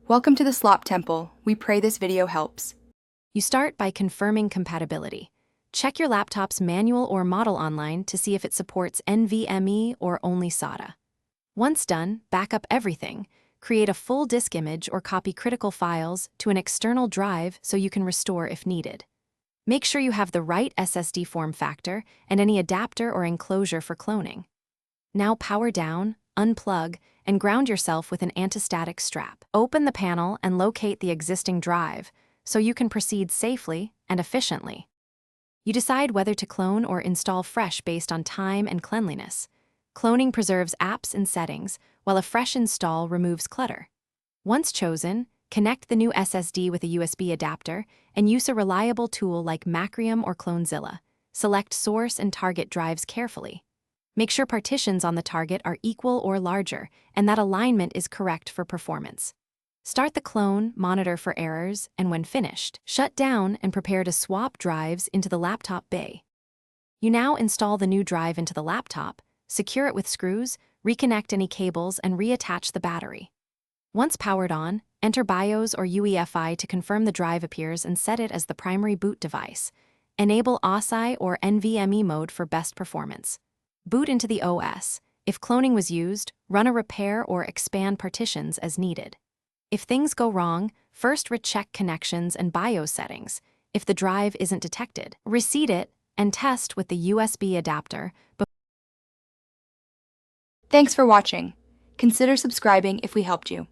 Welcome to the Slop Temple. We pray this video helps. You start by confirming compatibility. Check your laptop's manual or model online to see if it supports NVMe or only SATA. Once done, back up everything. Create a full disk image or copy critical files to an external drive so you can restore if needed. Make sure you have the right SSD form factor and any adapter or enclosure for cloning. Now power down, unplug, and ground yourself with an anti-static strap. Open the panel and locate the existing drive so you can proceed safely and efficiently. You decide whether to clone or install fresh based on time and cleanliness. Cloning preserves apps and settings, while a fresh install removes clutter. Once chosen, connect the new SSD with a USB adapter and use a reliable tool like Macrium or Clonezilla. Select source and target drives carefully. Make sure partitions on the target are equal or larger and that alignment is correct for performance. Start the clone, monitor for errors, and when finished, shut down and prepare to swap drives into the laptop bay. You now install the new drive into the laptop, secure it with screws, reconnect any cables, and reattach the battery. Once powered on, enter BIOS or UEFI to confirm the drive appears and set it as the primary boot device. Enable OSI or NVMe mode for best performance. Boot into the OS. If cloning was used, run a repair or expand partitions as needed. If things go wrong, first recheck connections and BIOS settings. If the drive isn't detected, reseat it and test with the USB adapter. Thanks for watching. Consider subscribing if we helped you.